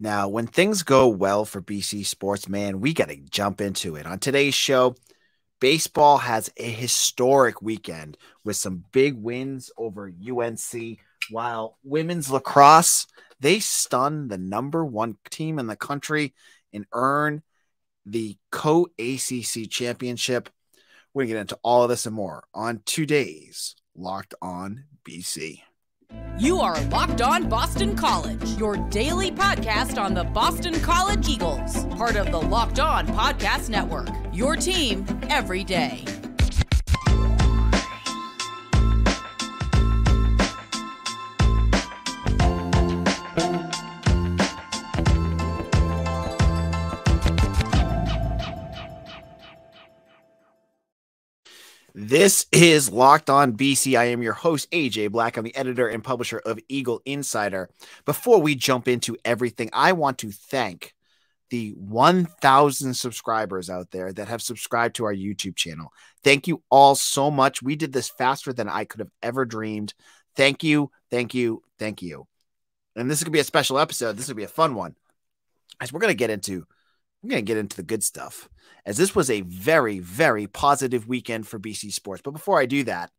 Now, when things go well for BC sports, man, we got to jump into it. On today's show, baseball has a historic weekend with some big wins over UNC, while women's lacrosse, they stun the #1 team in the country and earn the co-ACC championship. We're going to get into all of this and more on today's Locked On BC. You are Locked On Boston College, your daily podcast on the Boston College Eagles, part of the Locked On Podcast Network, your team every day. This is Locked On BC. I am your host, AJ Black. I'm the editor and publisher of Eagle Insider. Before we jump into everything, I want to thank the 1,000 subscribers out there that have subscribed to our YouTube channel. Thank you all so much. We did this faster than I could have ever dreamed. Thank you, thank you, thank you. And this is going to be a special episode. This will be a fun one, as we're going to get into the good stuff, as this was a very, very positive weekend for BC sports. But before I do that,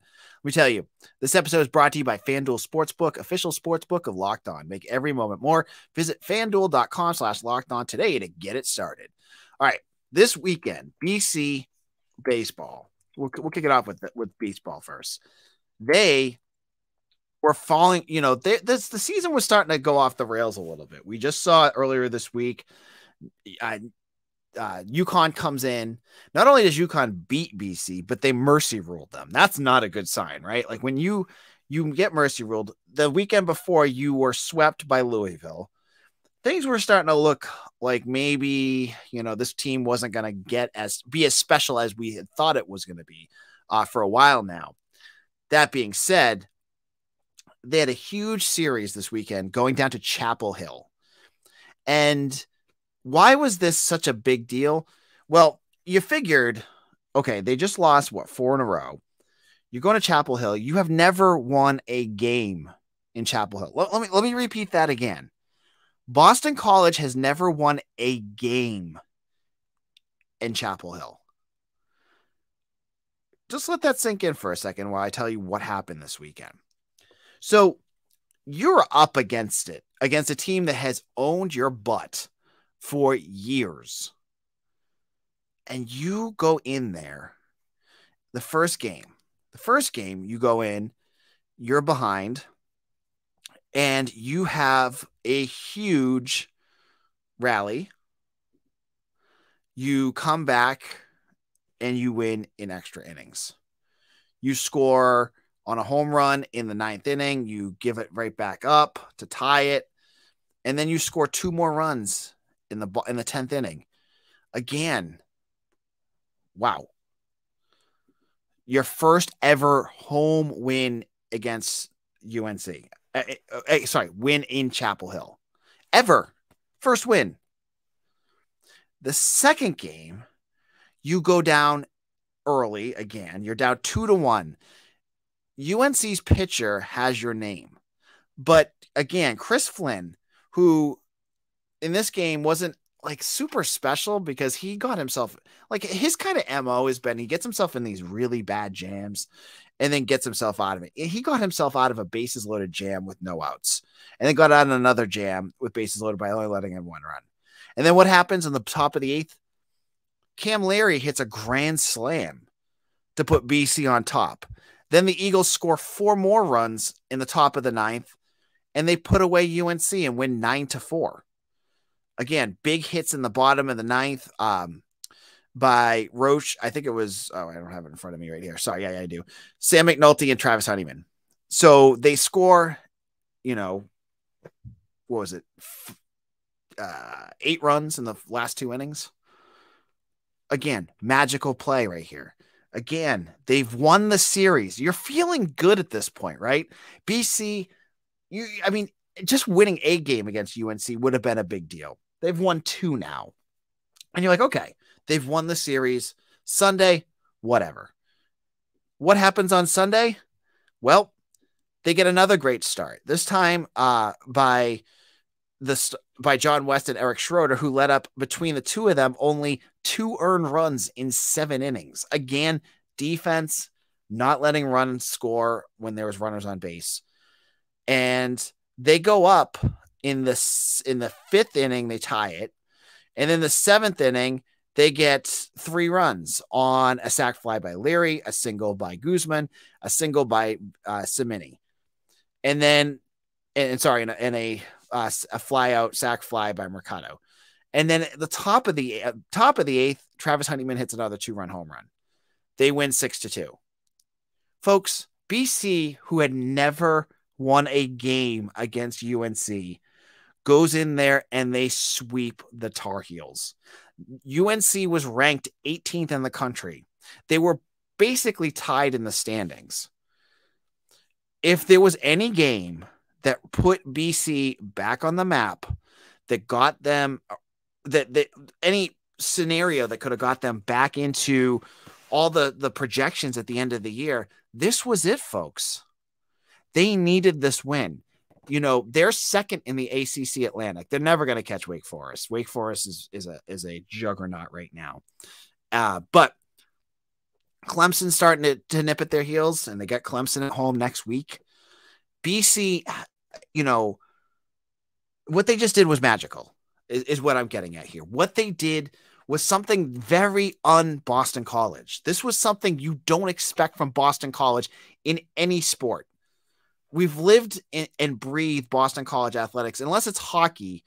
let me tell you, this episode is brought to you by FanDuel Sportsbook, official sportsbook of Locked On. Make every moment more. Visit FanDuel.com/LockedOn today to get it started. All right, this weekend, BC baseball. We'll kick it off with baseball first. They were falling. The season was starting to go off the rails a little bit. We just saw it earlier this week. UConn comes in. Not only does UConn beat BC, but they mercy ruled them. That's not a good sign, right? Like when you get mercy ruled, the weekend before you were swept by Louisville, things were starting to look like maybe, this team wasn't going to be as special as we had thought it was going to be for a while now. That being said, they had a huge series this weekend going down to Chapel Hill. And why was this such a big deal? Well, you figured, okay, they just lost, 4 in a row. You're going to Chapel Hill. You have never won a game in Chapel Hill. Let me repeat that again. Boston College has never won a game in Chapel Hill. Just let that sink in for a second while I tell you what happened this weekend. So you're up against a team that has owned your butt for years. And you go in there, the first game you go in, you're behind, and you have a huge rally. You come back and you win in extra innings. You score on a home run in the 9th inning. You give it right back up to tie it. And then you score 2 more runs in the 10th inning. Again, wow. Your first ever home win against UNC. Win in Chapel Hill. Ever. First win. The second game, you go down early again. You're down 2-1. UNC's pitcher has your name. But again, Chris Flynn, who in this game wasn't like super special because he got himself, like, his kind of MO has been he gets himself in these really bad jams and then gets himself out of it. He got himself out of a bases loaded jam with no outs, and then got out of another jam with bases loaded by only letting in 1 run. And then what happens in the top of the 8th? Cam Larry hits a grand slam to put BC on top. Then the Eagles score 4 more runs in the top of the 9th, and they put away UNC and win 9-4. Again, big hits in the bottom of the 9th by Roche. I think it was, I don't have it in front of me right here. Sorry, yeah, I do. Sam McNulty and Travis Honeyman. So they score, what was it? 8 runs in the last 2 innings. Again, magical play right here. Again, they've won the series. You're feeling good at this point, right? BC, just winning a game against UNC would have been a big deal. They've won 2 now. And you're like, okay, they've won the series. Sunday, whatever. What happens on Sunday? Well, they get another great start. This time by by John West and Eric Schroeder, who led up between the two of them only 2 earned runs in 7 innings. Again, defense, not letting runs score when there was runners on base. And they go up in the 5th inning, they tie it. And in the 7th inning, they get 3 runs on a sac fly by Leary, a single by Guzman, a single by Cimini. And then, a fly out sac fly by Mercado. And then at the top of the 8th, Travis Honeyman hits another 2-run home run. They win 6-2. Folks, BC, who had never won a game against UNC, goes in there and they sweep the Tar Heels. UNC was ranked 18th in the country. They were basically tied in the standings. If there was any game that put BC back on the map, that got them, that any scenario that could have got them back into all the projections at the end of the year, this was it, folks. They needed this win. You know, they're second in the ACC Atlantic. They're never going to catch Wake Forest. Wake Forest is a juggernaut right now. But Clemson's starting to nip at their heels, and they get Clemson at home next week. BC, you know, what they just did was magical, is what I'm getting at here. What they did was something very un-Boston College. This was something you don't expect from Boston College in any sport. We've lived and breathed Boston College athletics. Unless it's hockey,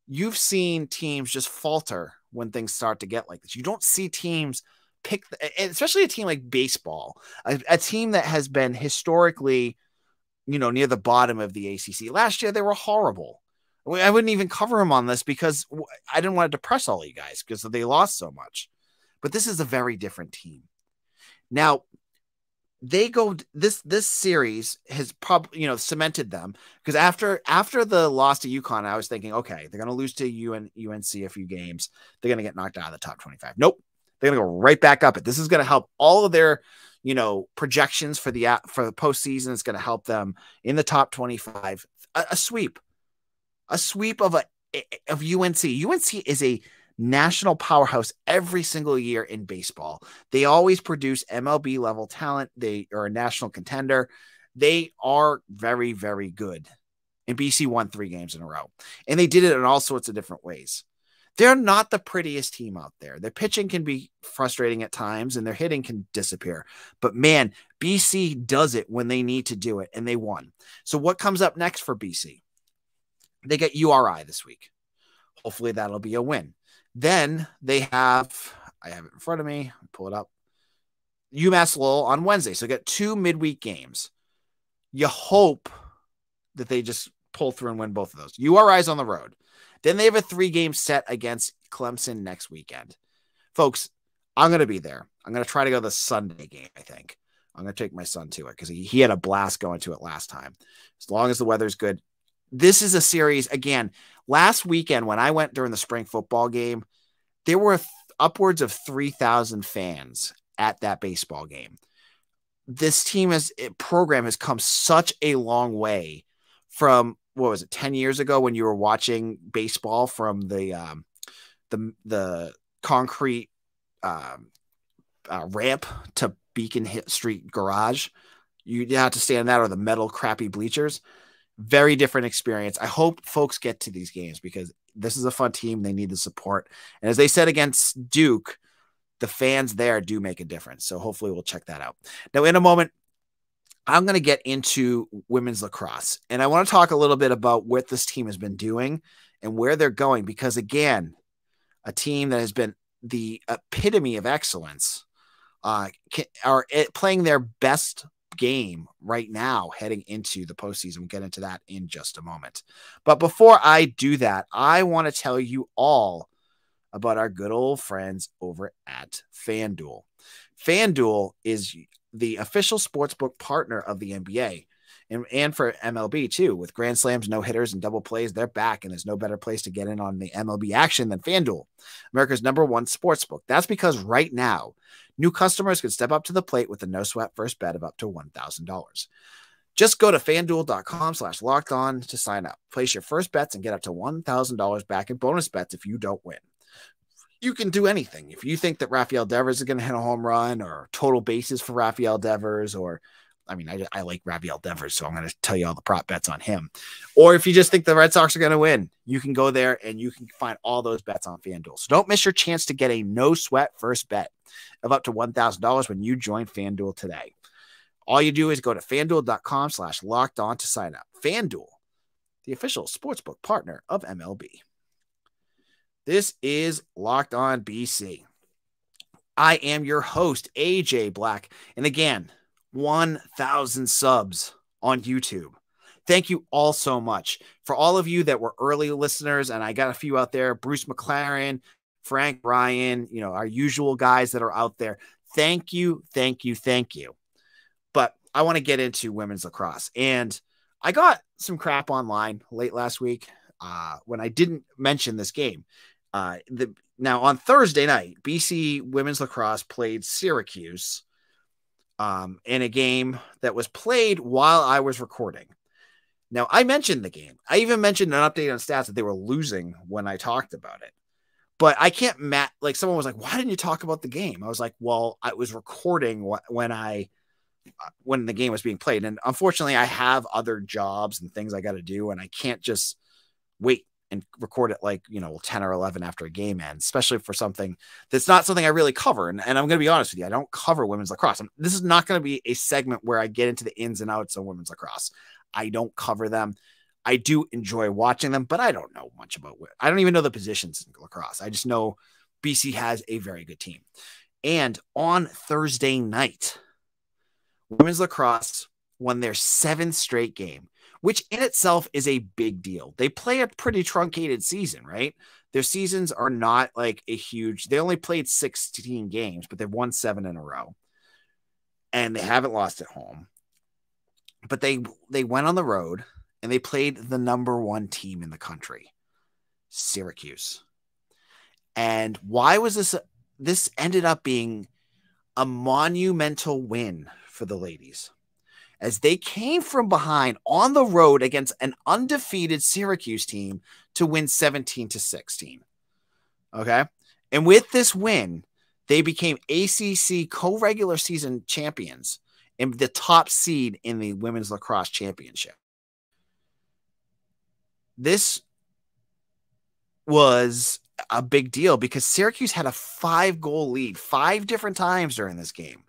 you've seen teams just falter when things start to get like this. You don't see teams pick, especially a team like baseball, a team that has been historically, you know, near the bottom of the ACC. Last year, they were horrible. I wouldn't even cover them on this because I didn't want to depress all of you guys because they lost so much. But this is a very different team. Now, they go, this series has probably, you know, cemented them, because after the loss to UConn, I was thinking, okay, they're going to lose to UNC a few games. They're going to get knocked out of the top 25. Nope. They're going to go right back up. This is going to help all of their, you know, projections for the postseason. It's going to help them in the top 25. A sweep of UNC. UNC is a national powerhouse every single year in baseball. They always produce MLB level talent. They are a national contender. They are very, very good. And BC won 3 games in a row. And they did it in all sorts of different ways. They're not the prettiest team out there. Their pitching can be frustrating at times and their hitting can disappear. But man, BC does it when they need to do it, and they won. So what comes up next for BC? They get URI this week. Hopefully that'll be a win. Then they have, I have it in front of me, pull it up, UMass Lowell on Wednesday. So get 2 midweek games. You hope that they just pull through and win both of those. URI's on the road. Then they have a 3-game set against Clemson next weekend. Folks, I'm going to be there. I'm going to try to go to the Sunday game, I think. I'm going to take my son to it because he had a blast going to it last time. As long as the weather's good. This is a series, again, last weekend when I went during the spring football game, there were upwards of 3,000 fans at that baseball game. This program has come such a long way from, what was it, 10 years ago when you were watching baseball from the concrete ramp to Beacon Street garage. You had to stand that or the metal crappy bleachers. Very different experience. I hope folks get to these games because this is a fun team. They need the support. And as they said against Duke, the fans there do make a difference. So hopefully we'll check that out. Now, in a moment, I'm going to get into women's lacrosse. And I want to talk a little bit about what this team has been doing and where they're going. Because, again, a team that has been the epitome of excellence are playing their best game right now heading into the postseason. We'll get into that in just a moment. But before I do that, I want to tell you all about our good old friends over at FanDuel. FanDuel is the official sportsbook partner of the NBA and for MLB too. With grand slams, no hitters, and double plays, they're back, and there's no better place to get in on the MLB action than FanDuel, America's #1 sportsbook. That's because right now, new customers can step up to the plate with a no-sweat first bet of up to $1,000. Just go to FanDuel.com/lockedon to sign up. Place your first bets and get up to $1,000 back in bonus bets if you don't win. You can do anything. If you think that Rafael Devers is going to hit a home run, or total bases for Rafael Devers, or I like Rafael Devers, so I'm going to tell you all the prop bets on him. Or if you just think the Red Sox are going to win, you can go there and you can find all those bets on FanDuel. So don't miss your chance to get a no-sweat first bet of up to $1,000 when you join FanDuel today. All you do is go to FanDuel.com/lockedon to sign up. FanDuel, the official sportsbook partner of MLB. This is Locked On BC. I am your host, AJ Black. And again, 1,000 subs on YouTube. Thank you all so much. For all of you that were early listeners, and I got a few out there, Bruce McLaren, Frank Ryan, our usual guys that are out there. Thank you, thank you, thank you. But I want to get into women's lacrosse. And I got some crap online late last week when I didn't mention this game. Now, on Thursday night, BC women's lacrosse played Syracuse in a game that was played while I was recording. Now, I mentioned the game. I even mentioned an update on stats that they were losing when I talked about it. But I can't like someone was like, why didn't you talk about the game? I was like, well, I was recording when the game was being played. And unfortunately, I have other jobs and things I got to do, and I can't just wait and record it 10 or 11 after a game ends, especially for something that's not something I really cover. And I'm going to be honest with you, I don't cover women's lacrosse. This is not going to be a segment where I get into the ins and outs of women's lacrosse. I don't cover them. I do enjoy watching them, but I don't know much about it. I don't even know the positions in lacrosse. I just know BC has a very good team. And on Thursday night, women's lacrosse won their 7th straight game, which in itself is a big deal. They play a pretty truncated season, right? Their seasons are not like they only played 16 games, but they've won 7 in a row. And they haven't lost at home. But they went on the road and they played the number 1 team in the country, Syracuse. And why was this? This ended up being a monumental win for the ladies, as they came from behind on the road against an undefeated Syracuse team to win 17-16. Okay. And with this win, they became ACC co-regular season champions and the top seed in the women's lacrosse championship. This was a big deal because Syracuse had a 5-goal lead 5 different times during this game.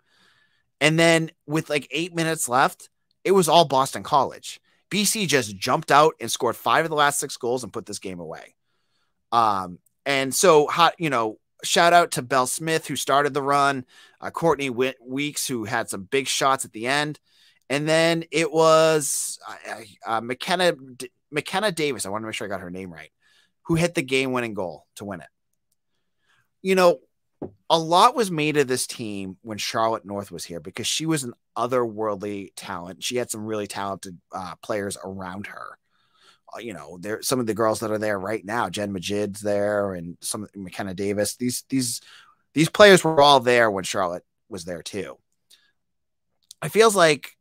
And then with 8 minutes left, it was all Boston College. BC just jumped out and scored 5 of the last 6 goals and put this game away. And so, shout out to Belle Smith, who started the run, Courtney Weeks, who had some big shots at the end. And then it was McKenna Davis. I want to make sure I got her name right, who hit the game-winning goal to win it. A lot was made of this team when Charlotte North was here because she was an otherworldly talent. She had some really talented players around her. There some of the girls that are there right now. Jen Majid's there, and some McKenna Davis. These players were all there when Charlotte was there too. It feels like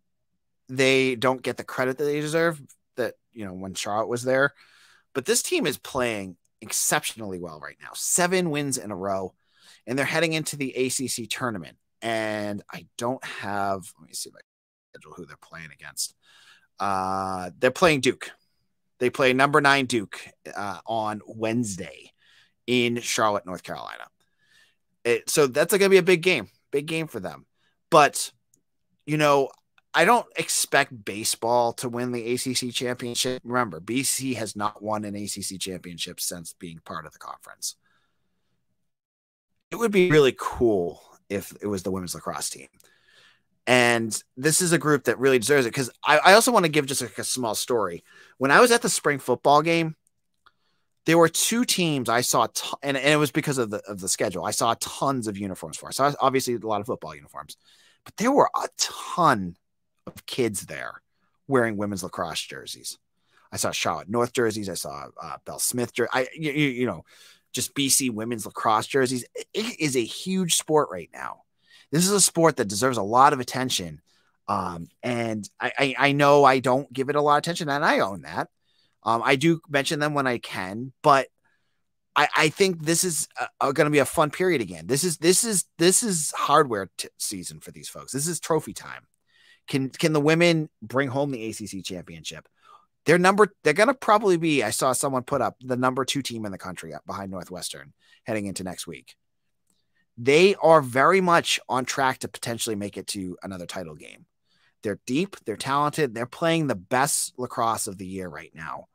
they don't get the credit that they deserve. That when Charlotte was there, but this team is playing exceptionally well right now. 7 wins in a row. And they're heading into the ACC tournament. And I don't have, let me see if I can schedule who they're playing against. They're playing Duke. They play number 9 Duke on Wednesday in Charlotte, North Carolina. So that's going to be a big game for them. But, I don't expect baseball to win the ACC championship. Remember, BC has not won an ACC championship since being part of the conference. It would be really cool if it was the women's lacrosse team. And this is a group that really deserves it, because I also want to give just a small story. When I was at the spring football game, there were 2 teams I saw, and it was because of the schedule. I saw tons of uniforms for us. So obviously a lot of football uniforms, but there were a ton of kids there wearing women's lacrosse jerseys. I saw Charlotte North jerseys. I saw Belle Smith jerseys. Just BC women's lacrosse jerseys. It is a huge sport right now. This is a sport that deserves a lot of attention And I know I don't give it a lot of attention, and I own that. I do mention them when I can, but I think this is going to be a fun period again. This is hardware season for these folks. This is trophy time. Can the women bring home the ACC championship? They're going to probably be, I saw someone put up the number 2 team in the country behind Northwestern heading into next week. They are very much on track to potentially make it to another title game. They're deep, they're talented, they're playing the best lacrosse of the year right now.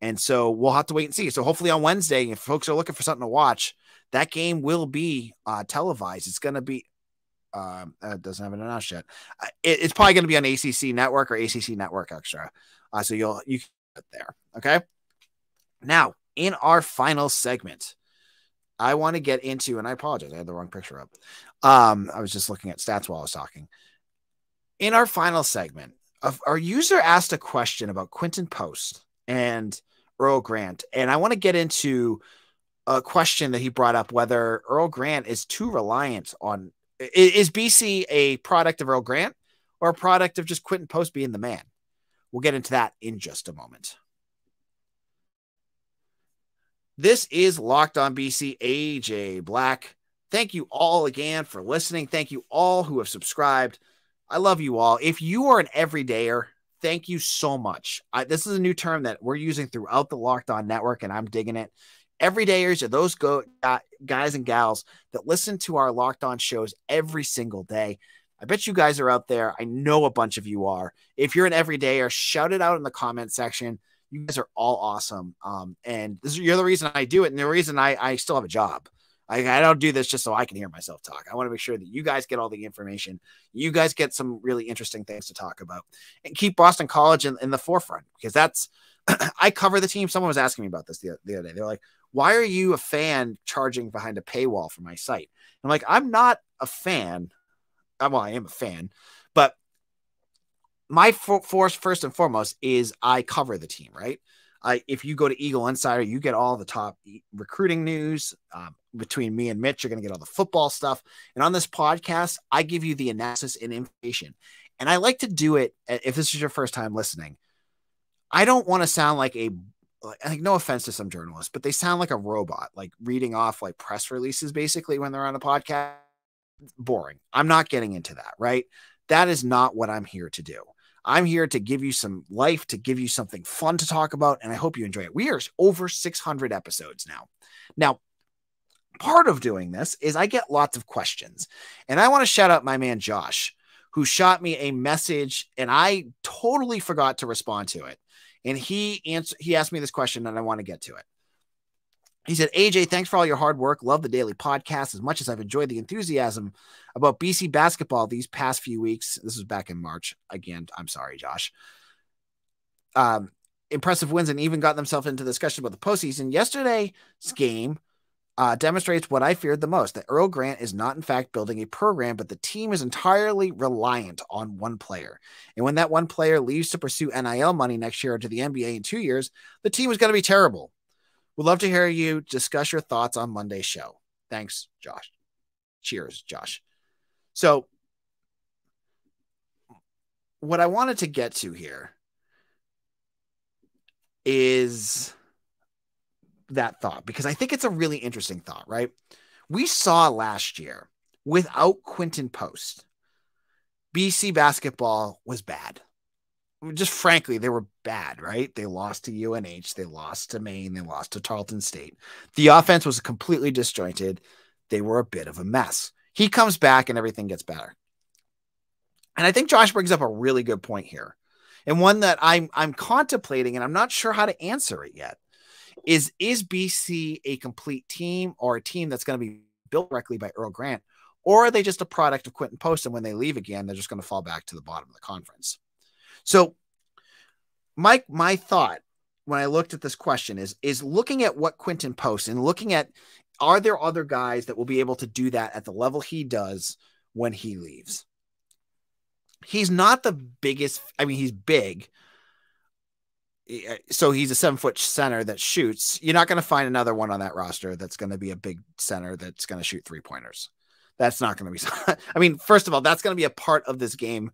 And so we'll have to wait and see. So hopefully on Wednesday, if folks are looking for something to watch, that game will be televised. It's going to be, it doesn't have it announced yet. It's probably going to be on ACC Network or ACC Network Extra. So you can get it there. Okay. Now, in our final segment, I want to get into, and I apologize, I had the wrong picture up. I was just looking at stats while I was talking. In our final segment, our user asked a question about Quinten Post and Earl Grant. And I want to get into a question that he brought up, whether Earl Grant is too reliant on, is BC a product of Earl Grant or a product of just Quinten Post being the man? We'll get into that in just a moment. This is Locked On BC, AJ Black. Thank you all again for listening. Thank you all who have subscribed. I love you all. If you are an everydayer, thank you so much. This is a new term that we're using throughout the Locked On network, and I'm digging it. Everydayers are those guys and gals that listen to our Locked On shows every single day. I bet you guys are out there. I know a bunch of you are. If you're an everydayer, shout it out in the comment section. You guys are all awesome. And you're the reason I do it, and the reason I still have a job. I don't do this just so I can hear myself talk. I want to make sure that you guys get all the information. You guys get some really interesting things to talk about, and keep Boston College in the forefront, because that's, I cover the team. Someone was asking me about this the other day. They're like, why are you a fan charging behind a paywall for my site? I'm like, I'm not a fan. Well, I am a fan, but my force first and foremost is I cover the team, right? If you go to Eagle Insider, you get all the top recruiting news. Between me and Mitch, you're going to get all the football stuff. And on this podcast, I give you the analysis and information. And I like to do it, if this is your first time listening, I don't want to sound like no offense to some journalists, but they sound like a robot, like reading off like press releases basically when they're on a podcast. Boring. I'm not getting into that, right? That is not what I'm here to do. I'm here to give you some life, to give you something fun to talk about, and I hope you enjoy it. We are over 600 episodes now. Now, part of doing this is I get lots of questions, and I want to shout out my man Josh, who shot me a message, and I totally forgot to respond to it. And he asked me this question, and I want to get to it. He said, AJ, thanks for all your hard work. Love the daily podcast as much as I've enjoyed the enthusiasm about BC basketball these past few weeks. This was back in March. Again, I'm sorry, Josh. Impressive wins and even got themselves into discussion about the postseason. Yesterday's game demonstrates what I feared the most, that Earl Grant is not, in fact, building a program, but the team is entirely reliant on one player. And when that one player leaves to pursue NIL money next year or to the NBA in 2 years, the team is going to be terrible. Would love to hear you discuss your thoughts on Monday's show. Thanks, Josh. Cheers, Josh. So what I wanted to get to here is that thought, because I think it's a really interesting thought, right? We saw last year, without Quinten Post, BC basketball was bad. Just frankly, they were bad, right? They lost to UNH, they lost to Maine, they lost to Tarleton State. The offense was completely disjointed. They were a bit of a mess. He comes back and everything gets better. And I think Josh brings up a really good point here, and one that I'm contemplating, and I'm not sure how to answer it yet. Is BC a complete team, or a team that's going to be built directly by Earl Grant, or are they just a product of Quinten Post, and when they leave again, they're just going to fall back to the bottom of the conference? So my thought when I looked at this question is looking at what Quinten Post, and looking at, are there other guys that will be able to do that at the level he does when he leaves? He's not the biggest. I mean, he's big. So he's a 7-foot center that shoots. You're not going to find another one on that roster that's going to be a big center that's going to shoot 3-pointers. That's not going to be. I mean, first of all, that's going to be a part of this game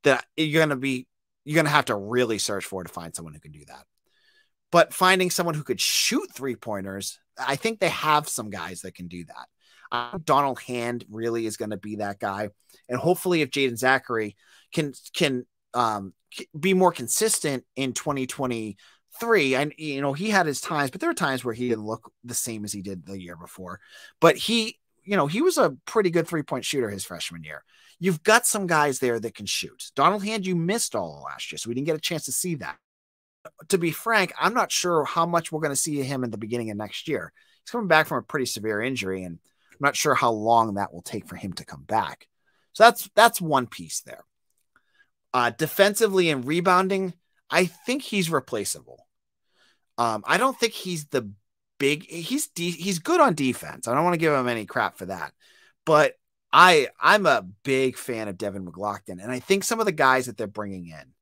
that you're going to have to really search for to find someone who can do that. But finding someone who could shoot 3-pointers, I think they have some guys that can do that. Donald Hand really is going to be that guy. And hopefully if Jaden Zachary can be more consistent in 2023, and he had his times, but there were times where he didn't look the same as he did the year before. But he was a pretty good 3-point shooter his freshman year. You've got some guys there that can shoot. Donald Hand, you missed all last year, so we didn't get a chance to see that. To be frank, I'm not sure how much we're going to see him in the beginning of next year. He's coming back from a pretty severe injury, and I'm not sure how long that will take for him to come back. So that's one piece there. Defensively and rebounding, I think he's replaceable. I don't think he's he's good on defense. I don't want to give him any crap for that, but I'm a big fan of Devin McLaughlin, and I think some of the guys that they're bringing in,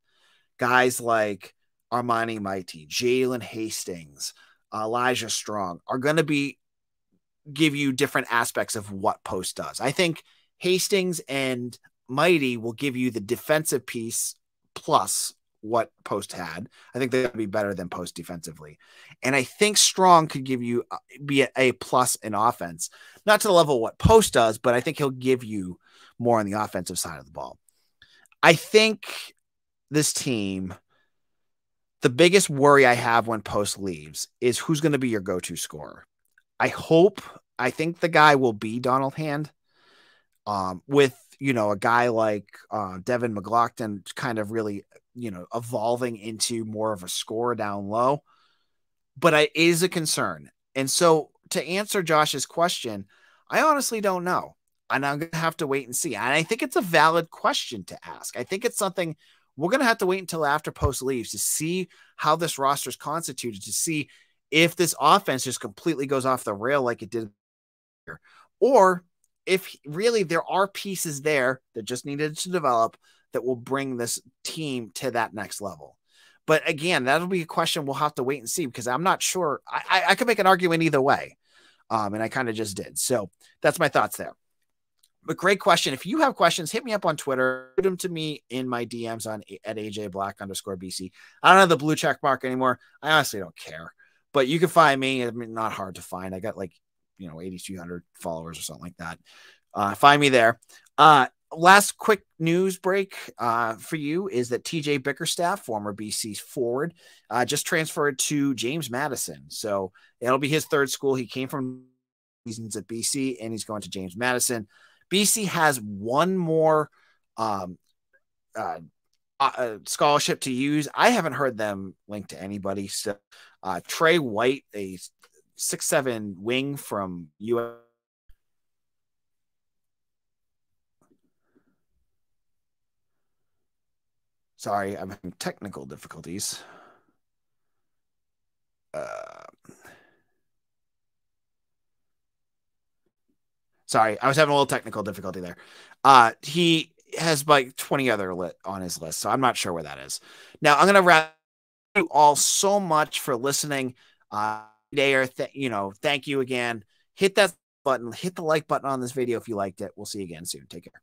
guys like Armani Mighty, Jalen Hastings, Elijah Strong, are going to give you different aspects of what post does. I think Hastings and Mighty will give you the defensive piece plus what post had. I think they'll be better than post defensively. And I think Strong could be a plus in offense, not to the level of what post does, but I think he'll give you more on the offensive side of the ball. I think this team, the biggest worry I have when post leaves is who's going to be your go-to scorer. I think the guy will be Donald Hand, with, a guy like Devin McLaughlin kind of really, evolving into more of a scorer down low, but it is a concern. And so to answer Josh's question, I honestly don't know. And I'm going to have to wait and see. And I think it's a valid question to ask. I think it's something we're going to have to wait until after post leaves to see how this roster is constituted, to see if this offense just completely goes off the rail like it did here, or if really there are pieces there that just needed to develop that will bring this team to that next level. But again, that'll be a question we'll have to wait and see, because I'm not sure. I could make an argument either way. And I kind of just did. So that's my thoughts there. But great question. If you have questions, hit me up on Twitter. Put them to me in my DMs at AJBlack_BC. I don't have the blue check mark anymore. I honestly don't care. But you can find me. I mean, not hard to find. I got 8,200 followers or something like that. Find me there. Last quick news break for you is that TJ Bickerstaff, former BC forward, just transferred to James Madison. So it'll be his third school. He came from seasons at BC, and he's going to James Madison. BC has one more scholarship to use. I haven't heard them linked to anybody. So Trey White, a 6'7" wing from UNC. Sorry, I'm having technical difficulties. Sorry, I was having a little technical difficulty there. He has like 20 other on his list, so I'm not sure where that is. Now, I'm going to wrap you all so much for listening. Thank you again. Hit that button, hit the like button on this video if you liked it. We'll see you again soon. Take care.